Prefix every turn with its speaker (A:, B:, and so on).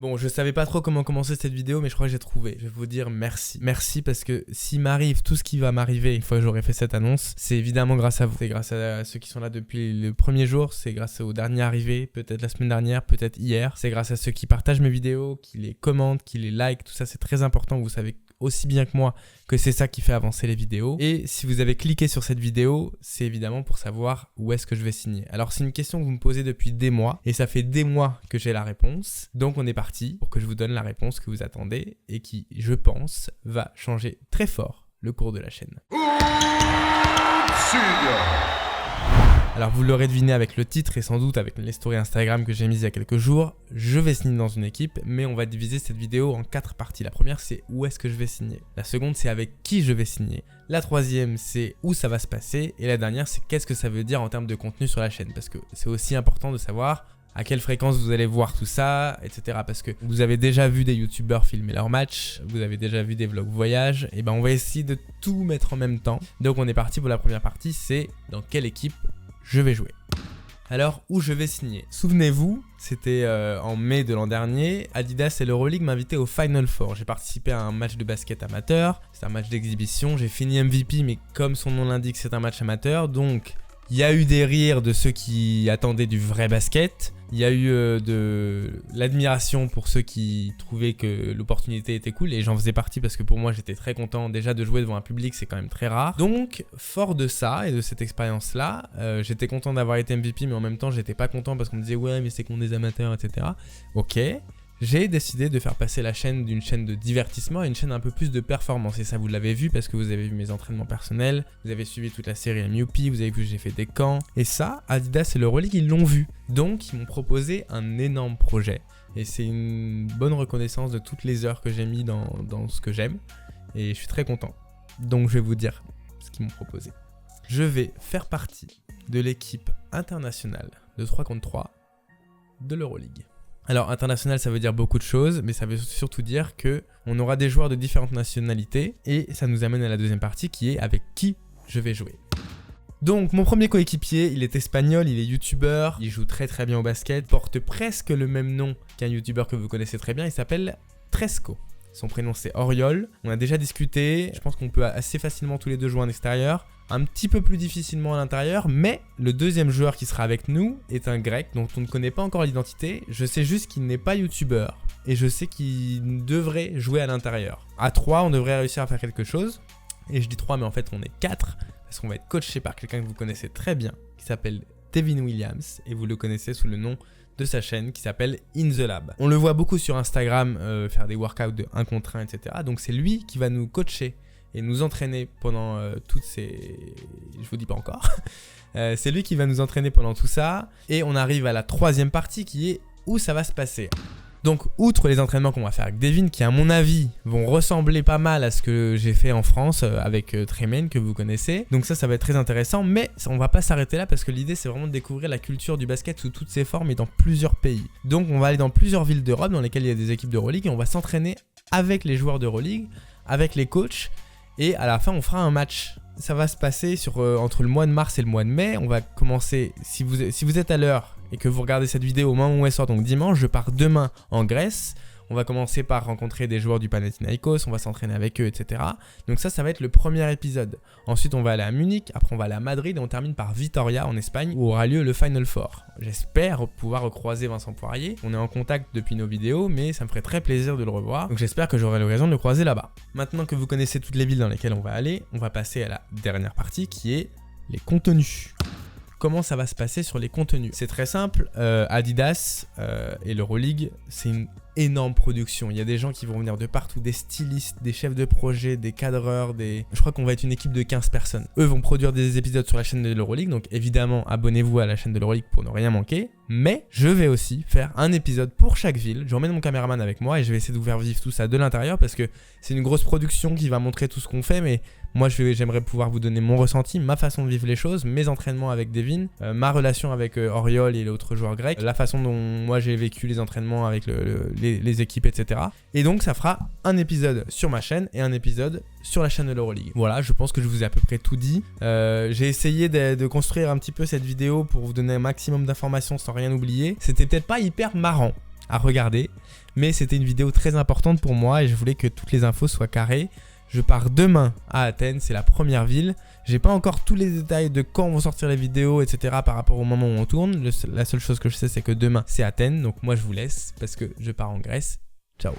A: Bon, je savais pas trop comment commencer cette vidéo, mais je crois que j'ai trouvé. Je vais vous dire merci. Merci parce que s'il m'arrive tout ce qui va m'arriver une fois que j'aurai fait cette annonce, c'est évidemment grâce à vous. C'est grâce à ceux qui sont là depuis le premier jour, c'est grâce aux derniers arrivés, peut-être la semaine dernière, peut-être hier. C'est grâce à ceux qui partagent mes vidéos, qui les commentent, qui les likent, tout ça c'est très important. Vous savez aussi bien que moi que c'est ça qui fait avancer les vidéos. Et si vous avez cliqué sur cette vidéo, c'est évidemment pour savoir où est-ce que je vais signer. Alors c'est une question que vous me posez depuis des mois et ça fait des mois que j'ai la réponse. Donc on est parti pour que je vous donne la réponse que vous attendez et qui, je pense, va changer très fort le cours de la chaîne. Alors vous l'aurez deviné avec le titre et sans doute avec les stories Instagram que j'ai mises il y a quelques jours, je vais signer dans une équipe, mais on va diviser cette vidéo en 4 parties. La première c'est où est-ce que je vais signer. La seconde c'est avec qui je vais signer. La troisième c'est où ça va se passer. Et la dernière c'est qu'est-ce que ça veut dire en termes de contenu sur la chaîne. Parce que c'est aussi important de savoir à quelle fréquence vous allez voir tout ça, etc. Parce que vous avez déjà vu des youtubeurs filmer leurs matchs, vous avez déjà vu des vlogs voyage, et ben on va essayer de tout mettre en même temps. Donc on est parti pour la première partie, c'est dans quelle équipe je vais jouer. Alors, où je vais signer? Souvenez-vous, c'était en mai de l'an dernier, Adidas et l'Euroleague m'invitaient au Final Four. J'ai participé à un match de basket amateur, c'est un match d'exhibition, j'ai fini MVP, mais comme son nom l'indique, c'est un match amateur, donc il y a eu des rires de ceux qui attendaient du vrai basket. Il y a eu de l'admiration pour ceux qui trouvaient que l'opportunité était cool et j'en faisais partie parce que pour moi j'étais très content déjà de jouer devant un public, c'est quand même très rare. Donc fort de ça et de cette expérience là, j'étais content d'avoir été MVP mais en même temps j'étais pas content parce qu'on me disait ouais mais c'est qu'on des amateurs etc. Ok. J'ai décidé de faire passer la chaîne d'une chaîne de divertissement à une chaîne un peu plus de performance. Et ça, vous l'avez vu parce que vous avez vu mes entraînements personnels, vous avez suivi toute la série MUP, vous avez vu que j'ai fait des camps. Et ça, Adidas et l'Euroleague, ils l'ont vu. Donc, ils m'ont proposé un énorme projet. Et c'est une bonne reconnaissance de toutes les heures que j'ai mis dans ce que j'aime. Et je suis très content. Donc, je vais vous dire ce qu'ils m'ont proposé. Je vais faire partie de l'équipe internationale de 3 contre 3 de l'Euroleague. Alors international ça veut dire beaucoup de choses, mais ça veut surtout dire qu'on aura des joueurs de différentes nationalités et ça nous amène à la deuxième partie qui est avec qui je vais jouer. Donc mon premier coéquipier, il est espagnol, il est youtubeur, il joue très très bien au basket, porte presque le même nom qu'un youtubeur que vous connaissez très bien, il s'appelle Tresco. Son prénom c'est Oriol, on a déjà discuté, je pense qu'on peut assez facilement tous les deux jouer en extérieur, un petit peu plus difficilement à l'intérieur, mais le deuxième joueur qui sera avec nous est un grec dont on ne connaît pas encore l'identité, je sais juste qu'il n'est pas youtubeur et je sais qu'il devrait jouer à l'intérieur. À 3 on devrait réussir à faire quelque chose, et je dis 3 mais en fait on est 4 parce qu'on va être coaché par quelqu'un que vous connaissez très bien qui s'appelle Devin Williams et vous le connaissez sous le nom de sa chaîne qui s'appelle In The Lab. On le voit beaucoup sur Instagram faire des workouts de 1 contre 1 etc. Donc c'est lui qui va nous coacher et nous entraîner pendant toutes ces... Je vous dis pas encore. C'est lui qui va nous entraîner pendant tout ça. Et on arrive à la troisième partie qui est où ça va se passer. Donc outre les entraînements qu'on va faire avec Devin qui à mon avis vont ressembler pas mal à ce que j'ai fait en France avec Tremaine que vous connaissez. Donc ça va être très intéressant, mais on va pas s'arrêter là parce que l'idée c'est vraiment de découvrir la culture du basket sous toutes ses formes et dans plusieurs pays. Donc on va aller dans plusieurs villes d'Europe dans lesquelles il y a des équipes d'Euroleague et on va s'entraîner avec les joueurs d'Euroleague, avec les coachs et à la fin on fera un match. Ça va se passer entre le mois de mars et le mois de mai. On va commencer, si vous êtes à l'heure et que vous regardez cette vidéo au moment où elle sort, donc dimanche, je pars demain en Grèce. On va commencer par rencontrer des joueurs du Panathinaikos, on va s'entraîner avec eux, etc. Donc ça va être le premier épisode. Ensuite, on va aller à Munich, après on va aller à Madrid et on termine par Vitoria en Espagne où aura lieu le Final Four. J'espère pouvoir recroiser Vincent Poirier. On est en contact depuis nos vidéos, mais ça me ferait très plaisir de le revoir. Donc j'espère que j'aurai l'occasion de le croiser là-bas. Maintenant que vous connaissez toutes les villes dans lesquelles on va aller, on va passer à la dernière partie qui est les contenus. Comment ça va se passer sur les contenus? C'est très simple, Adidas et l'Euroleague, c'est une énorme production. Il y a des gens qui vont venir de partout, des stylistes, des chefs de projet, des cadreurs, je crois qu'on va être une équipe de 15 personnes. Eux vont produire des épisodes sur la chaîne de l'Euroleague, donc évidemment abonnez-vous à la chaîne de l'Euroleague pour ne rien manquer. Mais je vais aussi faire un épisode pour chaque ville. Je emmène mon caméraman avec moi et je vais essayer de vous faire vivre tout ça de l'intérieur parce que c'est une grosse production qui va montrer tout ce qu'on fait, mais moi j'aimerais pouvoir vous donner mon ressenti, ma façon de vivre les choses, mes entraînements avec Devin, ma relation avec Oriol et l'autre joueur grec, la façon dont moi j'ai vécu les entraînements avec les équipes, etc. Et donc ça fera un épisode sur ma chaîne et un épisode sur la chaîne de l'Euroleague. Voilà, je pense que je vous ai à peu près tout dit. J'ai essayé de construire un petit peu cette vidéo pour vous donner un maximum d'informations sans rien oublier. C'était peut-être pas hyper marrant. à regarder. Mais c'était une vidéo très importante pour moi et je voulais que toutes les infos soient carrées. Je pars demain à Athènes, c'est la première ville. J'ai pas encore tous les détails de quand vont sortir les vidéos, etc. par rapport au moment où on tourne. La seule chose que je sais, c'est que demain, c'est Athènes. Donc moi, je vous laisse parce que je pars en Grèce. Ciao.